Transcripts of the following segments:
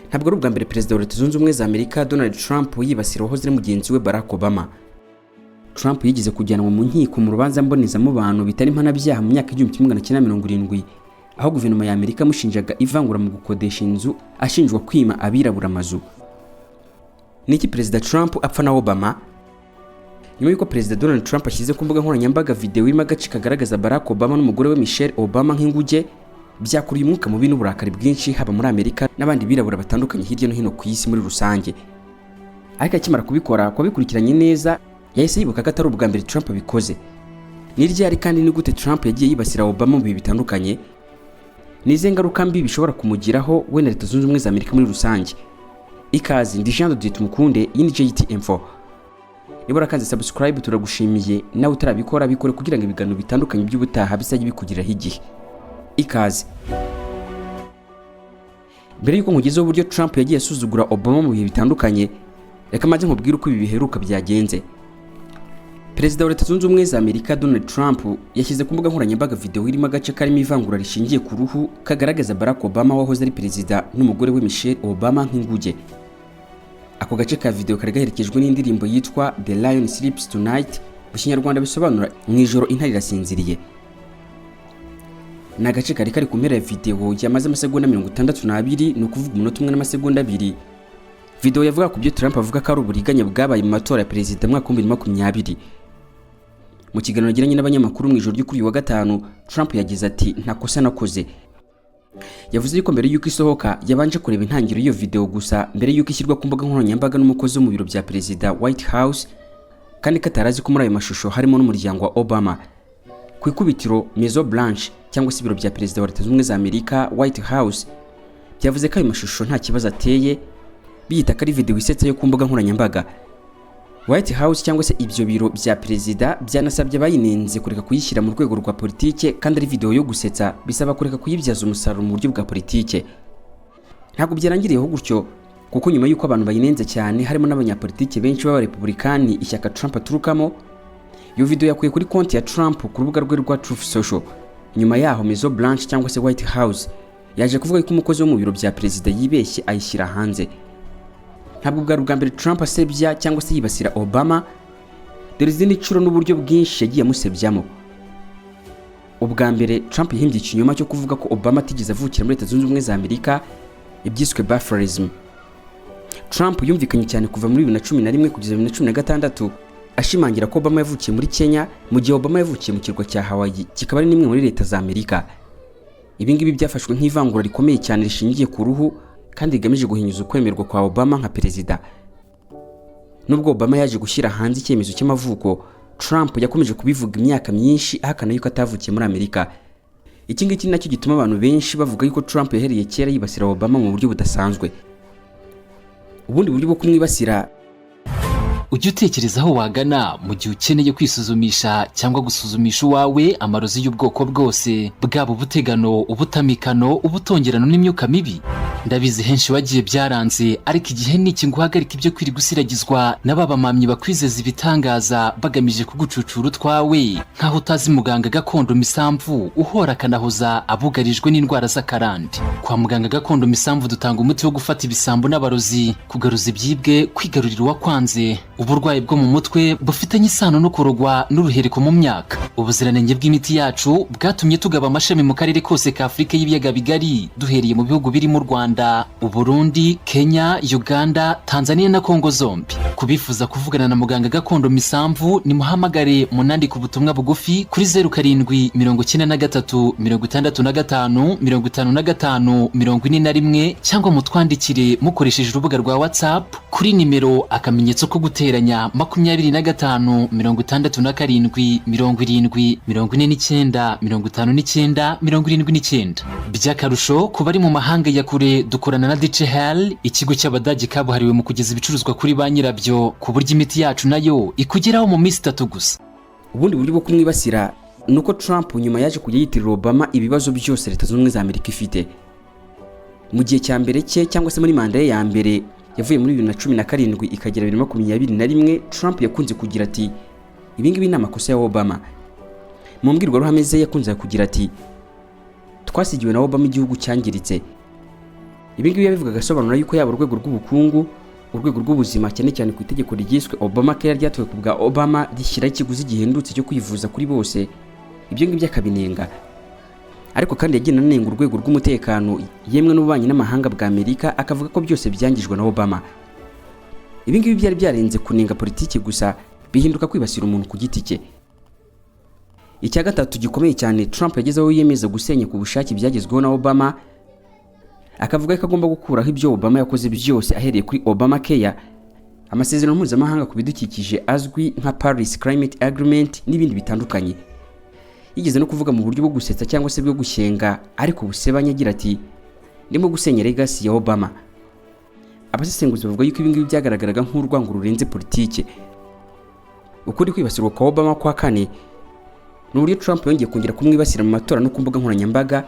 Ntabwo ari ubwa mbere perezida wa Leta Zunze Ubumwe za Amerika Donald Trump yibasira uwahoze ari mugenzi we Barack Obama. Trump yigeze kujyanwa mu nkiko mu rubanza mbonezamubano bitari mpanabyaha mu myaka 1970, aho guverinoma ya Amerika mushinjaga ivangura mu gukodesha inzu ashinjwa kwima abirabura amazu. Niki perezida Trump apfa na Obama? Nyuma yuko perezida Donald Trump ashyize ku mbuga nkoranyambaga video irimo agace kagaragaza Barack Obama n'umugore we Michelle Obama nk'inguge, byakuruye umwuka mubi n'uburakari bwinshi haba muri Amerika n'abandi birabura batandukanye hirya no hino ku isi muri rusange. Ariko akimara kubikora bikurikiranye neza, yahise yibuka ko atari ubwa mbere Trump abikoze. Ni ryari kandi ni gute Trump yagiye yibasira Obama mu bihe bitandukanye? Nize ngaruka mbi bishobora kumugiraho we na Leta Zunze Ubumwe za Amerika muri rusange. Ikaze ndi Jean de Tumukunde yini JT Info. Niba urakanze subscribe turagushimiye, nawe utarabikora bikore kugira ngo ibiganiro bitandukanye by'ubutaha bisajye bikugiraho igihe. Ikaze. Mbere yuko nkugezeho uburyo Trump yagiye asuzugura Obama mu bihe bitandukanye, reka maze nkubwire uko ibi biheruka byagenze. Perezida wa Leta Zunze Ubumwe za Amerika Donald Trump yashyize ku mbuga nkoranyambaga video irimo agace karimo ivangura rishingiye ku ruhu kagaragaza Barack Obama wahoze ari perezida n'umugore we Michelle Obama nk'inguge. Ako gace ka video kari gaherekejwe n'indirimbo yitwa The Lion Sleeps Tonight, mu Kinyarwanda bisobanura mu ijoro intare irasinziriye. Na gace kari ku mpera ya video yamaze amasegonda 62, no kuvuga umunota umwe n'amasegonda 2. Video yavuga ku byo Trump avuga ko ari uburiganya bwabaye mu matora ya perezida mwaka 2020. Mu kiganiro yagiranye n'abanyamakuru mu ijoro ryo kuri wa gatanu, Trump yagize ati nta kosa nakoze. Yavuze yuko mbere yuko isohoka yabanje kureba intangiriro y'iyo video gusa mbere yuko ishyirwa ku mbuga nkoranyambaga n'umukozi wo mu biro bya perezida White House, kandi katarazi ko muri ayo mashusho harimo n'umuryango wa Obama. Ku ikubitiro Maison Blanche cyangwa se ibiro bya perezida wa Leta Zunze Ubumwe za Amerika White House byavuze ko ayo mashusho nta kibazo ateye, biyita ko ari video isetsa yo ku mbuga nkoranyambaga. White House cyangwa se ibyo biro bya perezida byanasabye bayinenze kureka kuyishyira mu rwego rwa politike, kandi ari video yo gusetsa bisaba kureka kuyibyaza umusaruro mu buryo bwa politike. Ntabwo byarangiriyeho gutyo, kuko nyuma yuko abantu bayinenze cyane harimo n'abanyapolitike benshi b'aba Republikani ishyaka Trump aturukamo, iyo video yakuye kuri konti ya Trump ku rubuga rwe rwa Truth Social. Nyuma yaho Maison Blanche cyangwa se White House yaje kuvuga ko umukozi wo mu biro bya perezida yibeshye ayishyira hanze. Ntabwo bwari ubwa mbere Trump asebya cyangwa se yibasira Obama, dore izindi ncuro n'uburyo bwinshi yagiye amusebyamo. Ubwa mbere Trump yahimbye ikinyoma cyo kuvuga ko Obama atigeze avukira muri Leta Zunze Ubumwe za Amerika, ibyiswe Baffarism. Trump yumvikanye cyane kuva muri 2011 kugeza 2016 ashimangira ko Obama yavukiye muri Kenya, mu gihe Obama yavukiye mu kirwa cya Hawaii, kikaba ari nimwe muri Leta za Amerika. Ibi ngibi byafashwe nk'ivangura rikomeye cyane rishingiye ku ruhu, kandi rigamije guhinyuza ukwemerwa kwa Obama nka perezida. Nubwo Obama yaje gushyira hanze icyemezo cy'amavuko, Trump yakomeje kubivuga imyaka myinshi ahakana yuko atavukiye muri Amerika. Iki ngiki nacyo gituma abantu benshi bavuga yuko Trump yahereye kera yibasira Obama mu buryo budasanzwe. Ubundi buryo bwo kumwibasira, ujye utekereza aho wagana mu gihe ukeneye kwisuzumisha cyangwa gusuzumisha uwawe amarozi y'ubwoko bwose, bwabo ubutegano, ubutamikano, ubutongerano n'imyuka mibi. Ndabizi henshi wagiye byaranze, ariko igihe niki nguhagarika ibyo kwiri gusiragizwa n'ababamamyi bakwizeza ibitangaza bagamije kugucucura utwawe, nkaho utazi muganga gakondo Misamvu uhora kanahoza abugarijwe n'indwara z'akarande. Kwa muganga gakondo Misamvu dutanga umuti wo gufata ibisambo n'abarozi, kugaruza ibyibwe, kwigarurira uwakwanze, uburwayi bwo mu mutwe bufitanye isano no kurogwa n'uruhereko mu myaka. Ubuziranenge bw'imiti yacu bwatumye tugaba amashami mu karere kose ka Afurika y'ibiyaga bigari, duhereye mu bihugu birimo Rwanda, Uburundi, Kenya, Uganda, Tanzania na Kongo zombi. Kubifuza kuvugana na muganga gakondo Misamvu ni muhamagare munandika ubutumwa bugufi kuri 0793 65 55 41 cyangwa mutwandikire mukoresheje urubuga rwa WhatsApp kuri nimero akamenyetso ko guteranya 25 67 70 49 59 79. By'akarusho ku bari mu mahanga ya kure dukorana na DHL, ikigo cy'Abadage kabuhariwe mu kugeza ibicuruzwa kuri ba nyirabyo, ku buryo imiti yacu nayo ikugeraho mu minsi 3 gusa. Ubundi buryo bwo kumwibasira nuko Trump nyuma yaje kujya yitirira Obama ibibazo byose Leta Zunze Ubumwe za Amerika ifite. Mu gihe cya mbere cye cyangwa se muri manda ye ya mbere yavuye muri 2017 ikagera 2021, Trump yakunze kugira ati ibingibi ni amakosa ya Obama. Mu mbwirwaruhame ze yakunze kugira ati twasigiwe na Obama igihugu cyangiritse. Ibi ngibi yabivugaga asobanura yuko yaba urwego rw'ubukungu, urwego rw'ubuzima cyane cyane ku itegeko ryiswe Obamacare ryatowe ku bwa Obama rishyiraho ikiguzi gihendutse cyo kwivuza kuri bose, ibyo ngibyo akabinenga. Ariko kandi yagiye anenga urwego rw'umutekano yemwe n'ububanyi n'amahanga bwa Amerika, akavuga ko byose byangijwe na Obama. Ibi ngibi byari byarenze kunenga politiki gusa, bihinduka kwibasira umuntu ku giti cye. Icya gatatu gikomeye cyane Trump yagezeho yemeza gusenya ku bushake byagezweho na Obama, akavuga ko agomba gukuraho ibyo Obama yakoze byose ahereye kuri Obamacare, amasezerano mpuzamahanga ku bidukikije azwi nka Paris Climate Agreement n'ibindi bitandukanye. Yigeze no kuvuga mu buryo bwo gusetsa cyangwa se bwo gushyenga, ariko busebanya agira ati ndimo gusenya legacy ya Obama. Abasesenguzi bavuga yuko ibi ngibi byagaragaraga nk'urwango rurenze politike. Ukuri kwibasirwa kwa Obama kwa kane n'uburyo Trump yongeye kongera kumwibasira mu matora no ku mbuga nkoranyambaga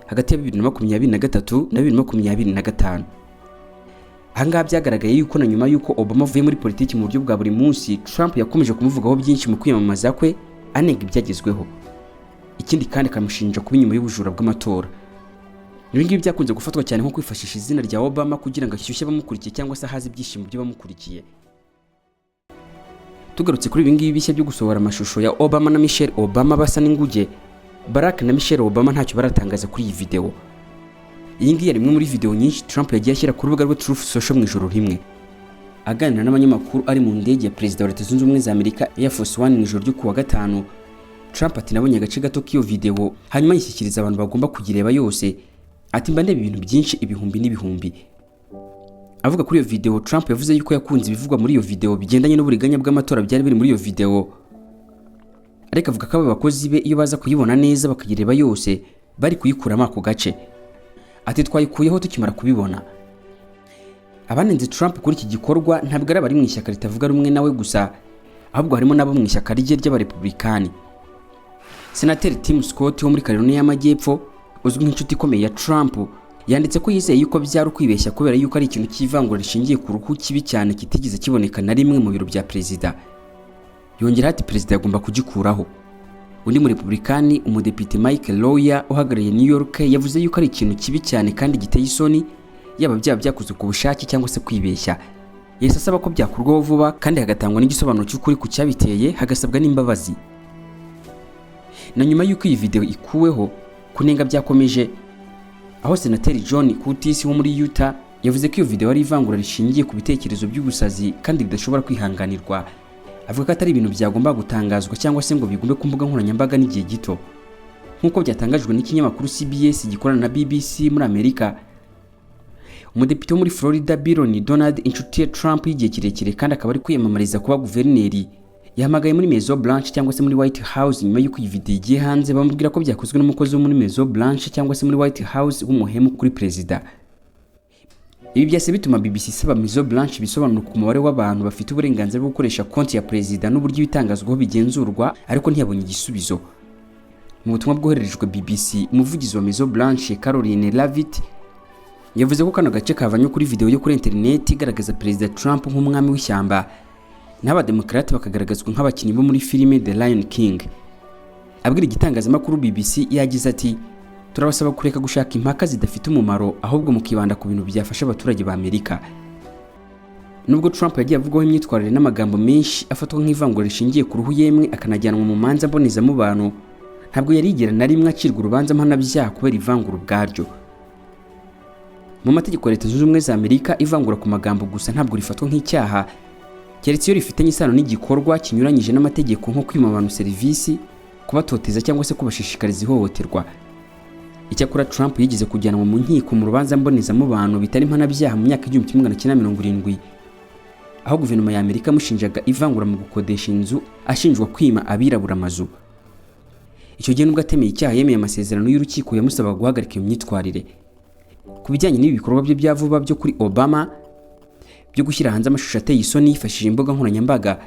hagati ya 2023 na 2025. Ahangaha byagaragaye yuko na nyuma yuko Obama avuye muri politiki mu buryo bwa buri munsi, Trump yakomeje kumuvugaho byinshi mu kwiyamamaza kwe, anenga ibyagezweho. Ikindi kandi akamushinja kuba inyuma y'ubujura bw'amatora. Ibi ngibi byakunze gufatwa cyane nko kwifashisha izina rya Obama kugira ngo ashyushye abamukurikiye cyangwa se ahaze ibyishimo by'abamukurikiye. Tugarutse kuri ibi ngibi bishya byo gusohora amashusho ya Obama na Michelle Obama basa n'inguge, Barack na Michelle Obama ntacyo baratangaza kuri iyi video. Iyi ngiyi yari imwe muri video nyinshi Trump yagiye ashyira ku rubuga rwe Truth Social mu ijoro rimwe. Aganira n'abanyamakuru ari mu ndege ya Perezida wa Leta Zunze Ubumwe za Amerika Air Force One mu ijoro ryo kuwa gatanu, Trump ati nabonye agace gato k'iyo video, hanyuma yishyikiriza abantu bagomba kugireba yose, ati mba ndeba ibintu byinshi ibihumbi n'ibihumbi. Avuga kuri iyo video, Trump yavuze yuko yakunze ibivugwa muri iyo video bigendanye n'uburiganya bw'amatora byari biri muri iyo video, ariko avuga ko abakozi be iyo baza kuyibona neza bakagireba yose bari kuyikuramo ako gace. Ati twayikuyeho tukimara kubibona. Abanenze Trump kuri iki gikorwa ntabwo ari abari mu ishyaka ritavuga rumwe nawe gusa, ahubwo harimo nabo mu ishyaka rye ry'abarepublikani. Senateri Tim Scott wo muri Carolina y'Amajyepfo, uzwi nk'inshuti ikomeye ya Trump, yanditse ko yizeye yuko byari ukwibeshya kubera yuko ari ikintu cy'ivangura rishingiye ku ruhu kibi cyane kitigeze kiboneka na rimwe mu biro bya perezida. Yongera ati perezida yagomba kugikuraho. Undi mu Republikani, umudepite Michael Lawyer uhagarariye New York, yavuze yuko ari ikintu kibi cyane kandi giteye isoni, yaba byaba byakozwe ku bushake cyangwa se kwibeshya. Yahise asaba ko byakurwaho vuba kandi hagatangwa n'igisobanuro cy'ukuri ku cyabiteye, hagasabwa n'imbabazi. Na nyuma y'uko iyi video ikuweho, kunenga byakomeje, aho Senateri John Curtis wo muri Utah yavuze ko iyo video ari ivangura rishingiye ku bitekerezo by'ubusazi kandi bidashobora kwihanganirwa. Avuga ko atari ibintu byagomba gutangazwa cyangwa se ngo bigume ku mbuga nkoranyambaga n'igihe gito. Nk'uko byatangajwe n'ikinyamakuru CBS gikorana na BBC muri Amerika, umudepite wo muri Florida Byron Donald, inshuti ya Trump y'igihe kirekire kandi akaba ari kwiyamamariza kuba guverineri, yahamagaye muri Maison Blanche cyangwa se muri White House nyuma y'uko iyi video igiye hanze, bamubwira ko byakozwe n'umukozi wo muri Maison Blanche cyangwa se muri White House w'umuhemu kuri perezida. Ibi byase bituma BBC isaba Maison Blanche bisobanura ku mubare w'abantu bafite uburenganzira bwo gukoresha konti ya perezida n'uburyo ibitangazwaho bigenzurwa, ariko ntiyabonye igisubizo. Mu butumwa bwohererejwe BBC, umuvugizi wa Maison Blanche Caroline Leavitt yavuze ko kano gace kavanye kuri video yo kuri internet igaragaza perezida Trump nk'umwami w'ishyamba, n'abademokrate bakagaragazwa nk'abakinnyi bo muri filime The Lion King. Abwira igitangazamakuru BBC yagize ati turabasaba kureka gushaka impaka zidafite umumaro, ahubwo mukibanda ku bintu byafasha abaturage ba Amerika. Nubwo Trump yagiye avugwaho imyitwarire n'amagambo menshi afatwa nk'ivangura rishingiye ku ruhu yemwe akanajyanwa mu manza mbonezamubano, ntabwo yarigera na rimwe acirwa urubanza mpanabyaha kubera ivangura ubwaryo. Mu mategeko ya Leta Zunze Ubumwe za Amerika, ivangura ku magambo gusa ntabwo rifatwa nk'icyaha, keretse iyo rifitanye isano n'igikorwa kinyuranyije n'amategeko nko kwima abantu serivisi, kubatoteza cyangwa se kubashishikariza ihohoterwa. Icyakora Trump yigeze kujyanwa mu nkiko mu rubanza mbonezamubano bitari mpanabyaha mu myaka 1970, aho guverinoma ya Amerika mushinjaga ivangura mu gukodesha inzu, ashinjwa kwima abirabura amazu. Icyo gihe nubwo atemeye icyaha, yemeye amasezerano y'urukiko yamusaba guhagarika iyo myitwarire. Ku bijyanye n'ibi bikorwa bye bya vuba byo kuri Obama byo gushyira hanze amashusho ateye isoni yifashishije imbuga nkoranyambaga,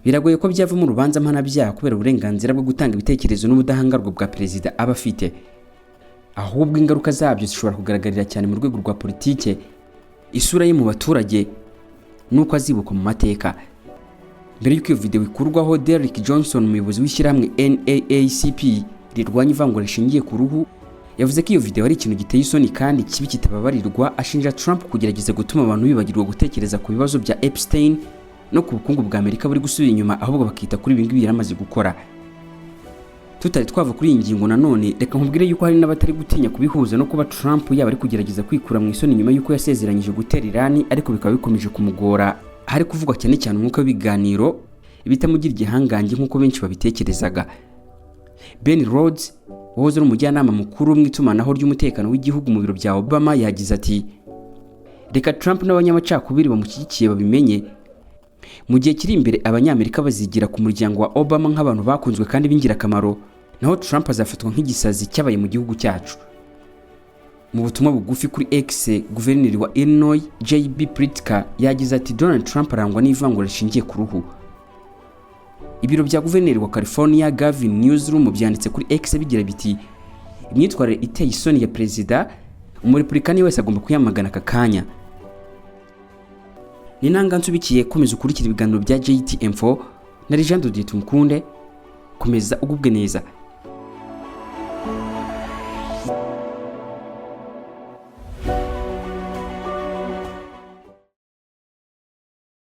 biragoye ko byava mu rubanza mpanabyaha kubera uburenganzira bwo gutanga ibitekerezo n'ubudahangarwa bwa perezida aba afite. Ahubwo ingaruka zabyo zishobora kugaragarira cyane mu rwego rwa politike, isura ye mu baturage nuko azibukwa mu mateka. Mbere y'uko iyo video ikurwaho, Derrick Johnson, umuyobozi w'ishyirahamwe NAACP rirwanya ivangura rishingiye ku ruhu, yavuze ko iyo video ari ikintu giteye isoni kandi kibi kitababarirwa, ashinja Trump kugerageza gutuma abantu bibagirwa gutekereza ku bibazo bya Epstein no ku bukungu bwa Amerika buri gusubira inyuma, ahubwo bakita kuri ibi ngibi yaramaze gukora. Tutari twava kuri iyi ngingo nanone, reka nkubwire yuko hari n'abatari gutinya kubihuza no kuba Trump yaba ari kugerageza kwikura mu isoni nyuma yuko yasezeranyije gutera Iran, ariko bikaba bikomeje kumugora. Hari kuvugwa cyane cyane umwuka w'ibiganiro bitamugira igihangange nk'uko benshi babitekerezaga. Ben Rhodes, wahoze ari umujyanama mukuru mu itumanaho ry'umutekano w'igihugu mu biro bya Obama, yagize ati reka Trump n'abanyamacakubiri bamushyigikiye babimenye, mu gihe kiri imbere abanyamerika bazigira ku muryango wa Obama nk'abantu bakunzwe kandi b'ingirakamaro, naho Trump azafatwa nk'igisazi cyabaye mu gihugu cyacu. Mu butumwa bugufi kuri X, guverineri wa Illinois J.B. Pritzker yagize ati Donald Trump arangwa n'ivangura rishingiye ku ruhu. Ibiro bya guverineri wa California Gavin Newsom byanditse kuri X bigira biti imyitwarire iteye isoni ya perezida, umurepublikani wese agomba kuyamagana aka kanya. Ni nanga nsubikiye komeza ukurikira ibiganiro bya JTM4 na Jean Dodier Tumukunde, komeza ugubwe neza.